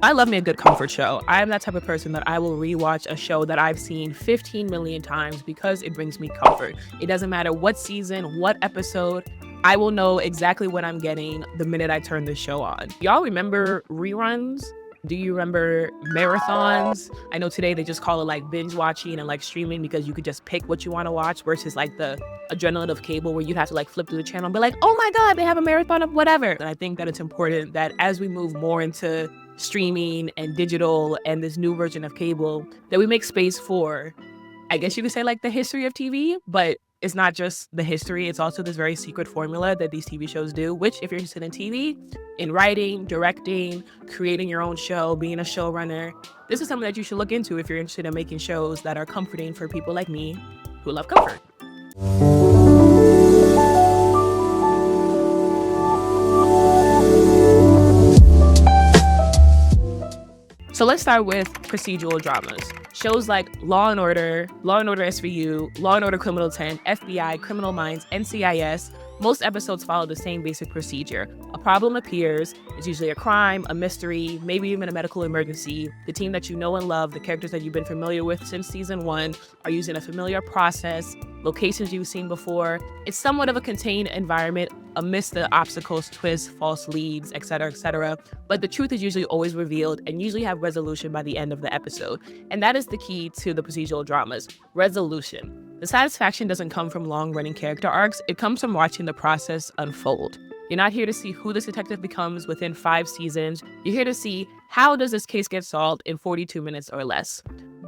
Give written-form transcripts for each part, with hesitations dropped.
I love me a good comfort show. I am that type of person that I will rewatch a show that I've seen 15 million times because it brings me comfort. It doesn't matter what season, what episode, I will know exactly what I'm getting the minute I turn the show on. Y'all remember reruns? Do you remember marathons? I know today they just call it like binge watching and like streaming because you could just pick what you want to watch versus like the adrenaline of cable where you'd have to like flip through the channel and be like, oh my God, they have a marathon of whatever. And I think that it's important that as we move more into streaming and digital and this new version of cable, that we make space for, I guess you could say like the history of TV, but it's not just the history, it's also this very secret formula that these TV shows do, which if you're interested in TV, in writing, directing, creating your own show, being a showrunner, this is something that you should look into if you're interested in making shows that are comforting for people like me who love comfort. So let's start with procedural dramas. Shows like Law & Order, Law & Order SVU, Law & Order Criminal 10, FBI, Criminal Minds, NCIS. Most episodes follow the same basic procedure. A problem appears, it's usually a crime, a mystery, maybe even a medical emergency. The team that you know and love, the characters that you've been familiar with since season 1, are using a familiar process, locations you've seen before. It's somewhat of a contained environment amidst the obstacles, twists, false leads, etc., etc. But the truth is usually always revealed and usually have resolution by the end of the episode. And that is the key to the procedural dramas, resolution. The satisfaction doesn't come from long-running character arcs, it comes from watching the process unfold. You're not here to see who this detective becomes within 5 seasons. You're here to see how does this case get solved in 42 minutes or less.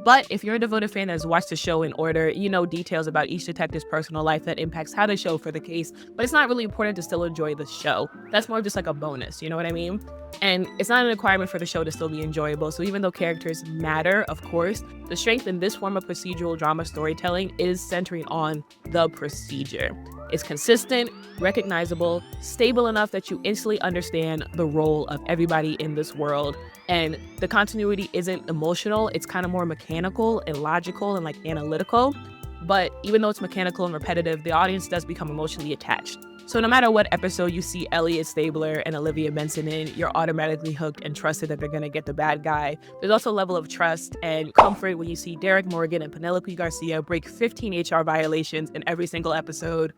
But if you're a devoted fan that has watched the show in order, you know details about each detective's personal life that impacts how they show for the case, but it's not really important to still enjoy the show. That's more just like a bonus, you know what I mean? And it's not an requirement for the show to still be enjoyable, so even though characters matter, of course, the strength in this form of procedural drama storytelling is centering on the procedure. It's consistent, recognizable, stable enough that you instantly understand the role of everybody in this world. And the continuity isn't emotional, it's kind of more mechanical and logical and like analytical. But even though it's mechanical and repetitive, the audience does become emotionally attached. So no matter what episode you see Elliot Stabler and Olivia Benson in, you're automatically hooked and trusted that they're going to get the bad guy. There's also a level of trust and comfort when you see Derek Morgan and Penelope Garcia break 15 HR violations in every single episode.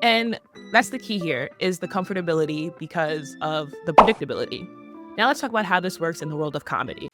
And that's the key here, is the comfortability because of the predictability. Now let's talk about how this works in the world of comedy.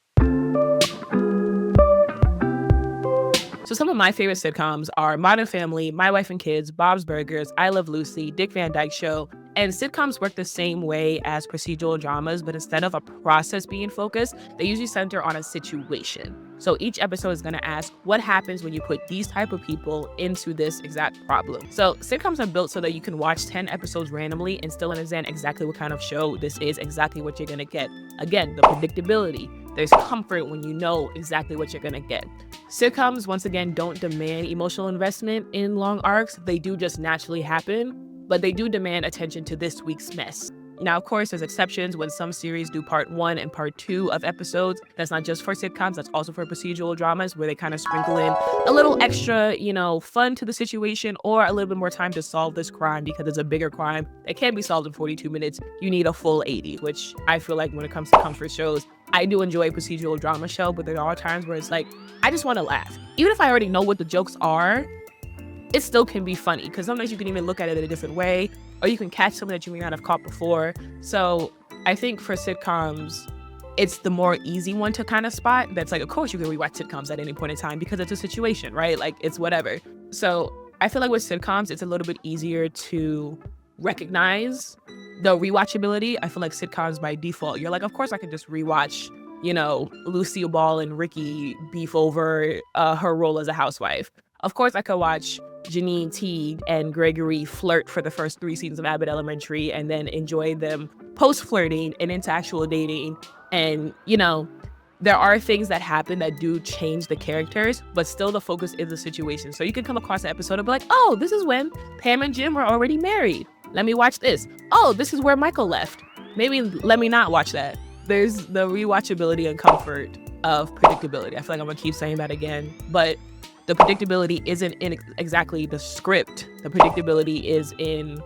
So some of my favorite sitcoms are Modern Family, My Wife and Kids, Bob's Burgers, I Love Lucy, Dick Van Dyke Show. And sitcoms work the same way as procedural dramas, but instead of a process being focused, they usually center on a situation. So each episode is going to ask, what happens when you put these type of people into this exact problem? So sitcoms are built so that you can watch 10 episodes randomly and still understand exactly what kind of show this is, exactly what you're going to get. Again, the predictability. There's comfort when you know exactly what you're going to get. Sitcoms, once again, don't demand emotional investment in long arcs. They do just naturally happen, but they do demand attention to this week's mess. Now, of course, there's exceptions when some series do part 1 and part 2 of episodes. That's not just for sitcoms, that's also for procedural dramas where they kind of sprinkle in a little extra, fun to the situation or a little bit more time to solve this crime because it's a bigger crime that can't be solved in 42 minutes. You need a full 80, which I feel like when it comes to comfort shows, I do enjoy a procedural drama show, but there are times where it's like, I just want to laugh. Even if I already know what the jokes are, it still can be funny because sometimes you can even look at it in a different way or you can catch something that you may not have caught before. So I think for sitcoms, it's the more easy one to kind of spot. That's like, of course you can rewatch sitcoms at any point in time because it's a situation, right? Like it's whatever. So I feel like with sitcoms, it's a little bit easier to recognize the rewatchability. I feel like sitcoms by default, you're like, of course I can just rewatch, Lucille Ball and Ricky beef over her role as a housewife. Of course I could watch Janine Teague and Gregory flirt for the first 3 seasons of Abbott Elementary and then enjoy them post-flirting and into actual dating. And, there are things that happen that do change the characters, but still the focus is the situation. So you can come across an episode and be like, oh, this is when Pam and Jim were already married. Let me watch this. Oh, this is where Michael left. Maybe let me not watch that. There's the rewatchability and comfort of predictability. I feel like I'm going to keep saying that again, but the predictability isn't in exactly the script. The predictability is in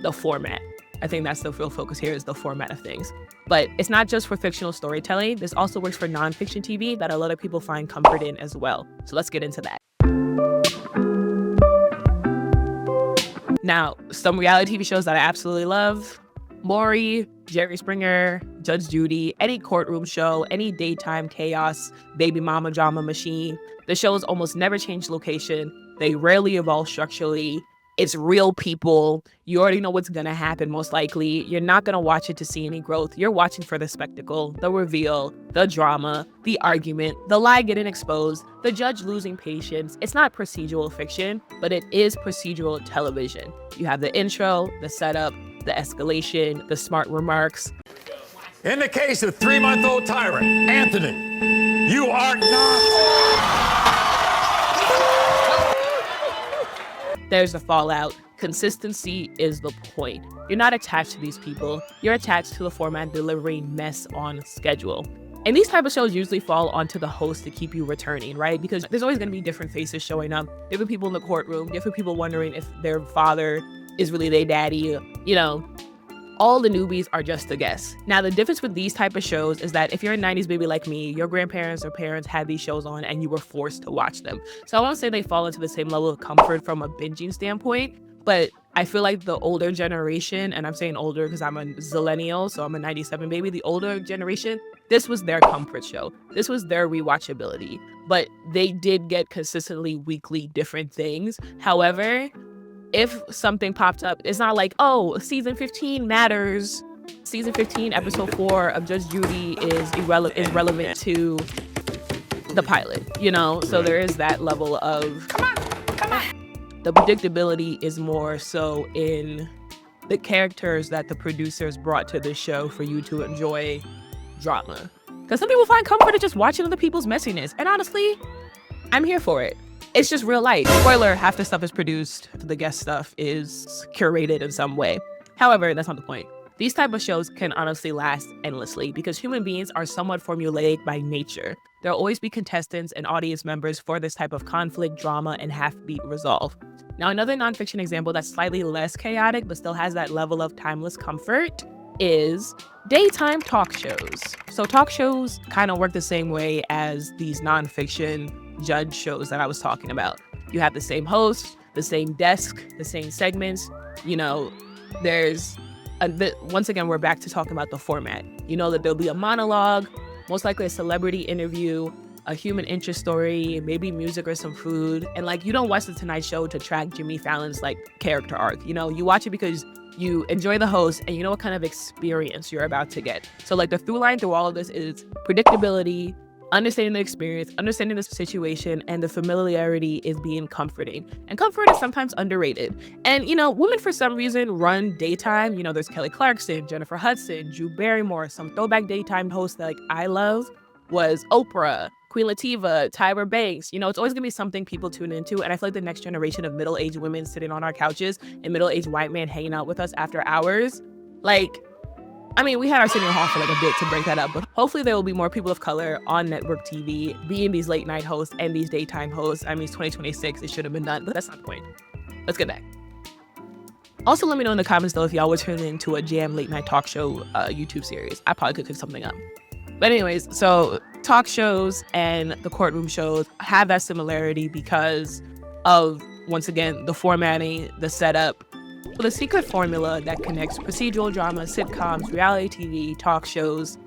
the format. I think that's the real focus here, is the format of things. But it's not just for fictional storytelling. This also works for nonfiction TV that a lot of people find comfort in as well. So let's get into that. Now, some reality TV shows that I absolutely love: Maury, Jerry Springer, Judge Judy, any courtroom show, any daytime chaos, baby mama drama machine. The shows almost never change location. They rarely evolve structurally. It's real people. You already know what's gonna happen, most likely. You're not gonna watch it to see any growth. You're watching for the spectacle, the reveal, the drama, the argument, the lie getting exposed, the judge losing patience. It's not procedural fiction, but it is procedural television. You have the intro, the setup, the escalation, the smart remarks. In the case of 3-month-old tyrant, Anthony, you are not... There's the fallout. Consistency is the point. You're not attached to these people. You're attached to the format delivering mess on schedule. And these type of shows usually fall onto the host to keep you returning, right? Because there's always going to be different faces showing up, different people in the courtroom, different people wondering if their father is really their daddy. You know, all the newbies are just a guess. Now, the difference with these type of shows is that if you're a 90s baby like me, your grandparents or parents had these shows on and you were forced to watch them. So I won't say they fall into the same level of comfort from a binging standpoint, but I feel like the older generation, and I'm saying older because I'm a zillennial, so I'm a 97 baby, the older generation, this was their comfort show. This was their rewatchability. But they did get consistently weekly different things. However, if something popped up, it's not like, oh, season 15 matters. Season 15, episode 4 of Judge Judy is relevant to the pilot, you know? So there is that level of... Come on! The predictability is more so in the characters that the producers brought to the show for you to enjoy drama. Because some people find comfort in just watching other people's messiness. And honestly, I'm here for it. It's just real life. Spoiler, half the stuff is produced. The guest stuff is curated in some way. However, that's not the point. These type of shows can honestly last endlessly because human beings are somewhat formulaic by nature. There'll always be contestants and audience members for this type of conflict, drama, and half-beat resolve. Now, another nonfiction example that's slightly less chaotic but still has that level of timeless comfort is daytime talk shows. So talk shows kind of work the same way as these nonfiction judge shows that I was talking about. You have the same host, the same desk, the same segments. You know, once again, we're back to talking about the format. You know that there'll be a monologue, most likely a celebrity interview, a human interest story, maybe music or some food. And like, you don't watch The Tonight Show to track Jimmy Fallon's like character arc. You know, you watch it because you enjoy the host and you know what kind of experience you're about to get. So like the through line through all of this is predictability, understanding the experience, understanding the situation, and the familiarity is being comforting. And comfort is sometimes underrated. And, you know, women for some reason run daytime. You know, there's Kelly Clarkson, Jennifer Hudson, Drew Barrymore. Some throwback daytime hosts that like I love was Oprah, Queen Latifah, Tyra Banks. You know, it's always gonna be something people tune into. And I feel like the next generation of middle-aged women sitting on our couches and middle-aged white men hanging out with us after hours, like, I mean, we had Arsenio Hall for like a bit to break that up, but hopefully there will be more people of color on network TV being these late night hosts and these daytime hosts. I mean, it's 2026, it should have been done, but that's not the point. Let's get back. Also, let me know in the comments though if y'all would turn into a Jam late night talk show YouTube series. I probably could cook something up. But anyways, so talk shows and the courtroom shows have that similarity because of, once again, the formatting, the setup. So the secret formula that connects procedural drama, sitcoms, reality TV, talk shows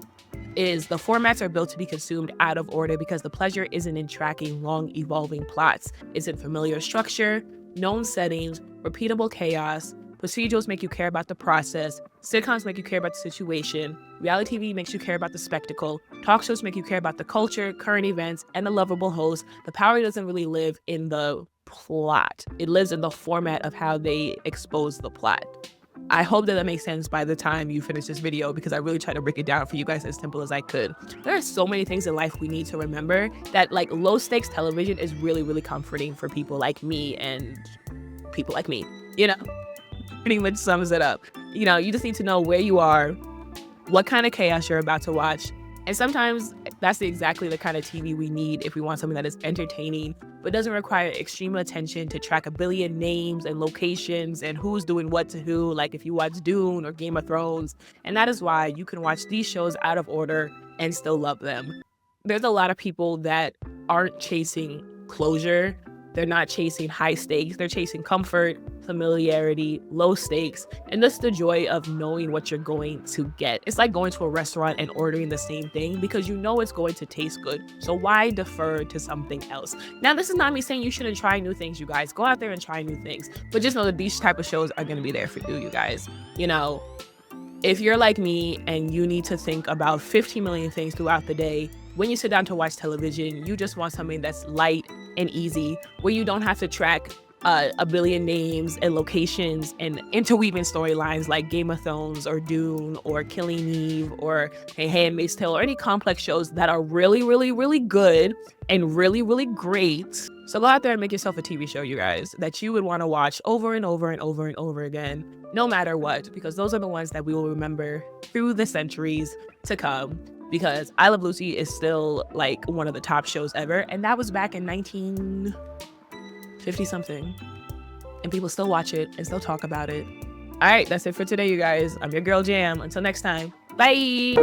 is the formats are built to be consumed out of order because the pleasure isn't in tracking long evolving plots. It's in familiar structure, known settings, repeatable chaos. Procedurals make you care about the process. Sitcoms make you care about the situation. Reality TV makes you care about the spectacle. Talk shows make you care about the culture, current events, and the lovable host. The power doesn't really live in the plot. It lives in the format of how they expose the plot. I hope that makes sense by the time you finish this video because I really try to break it down for you guys as simple as I could. There are so many things in life we need to remember that like low stakes television is really, really comforting for people like me and people like me, you know? Pretty much sums it up. You know, you just need to know where you are, what kind of chaos you're about to watch. And sometimes that's exactly the kind of TV we need if we want something that is entertaining, but doesn't require extreme attention to track a billion names and locations and who's doing what to who, like if you watch Dune or Game of Thrones. And that is why you can watch these shows out of order and still love them. There's a lot of people that aren't chasing closure. They're not chasing high stakes. They're chasing comfort, familiarity, low stakes, and just the joy of knowing what you're going to get. It's like going to a restaurant and ordering the same thing because you know it's going to taste good. So why defer to something else? Now, this is not me saying you shouldn't try new things, you guys. Go out there and try new things. But just know that these type of shows are going to be there for you guys. You know, if you're like me and you need to think about 15 million things throughout the day, when you sit down to watch television, you just want something that's light and easy, where you don't have to track a billion names and locations and interweaving storylines like Game of Thrones or Dune or Killing Eve or A Handmaid's Tale or any complex shows that are really, really, really good and really, really great. So go out there and make yourself a TV show, you guys, that you would want to watch over and over and over and over again, no matter what, because those are the ones that we will remember through the centuries to come. Because I Love Lucy is still like one of the top shows ever. And that was back in 1950 something. And people still watch it and still talk about it. All right, that's it for today, you guys. I'm your girl Jam. Until next time, bye.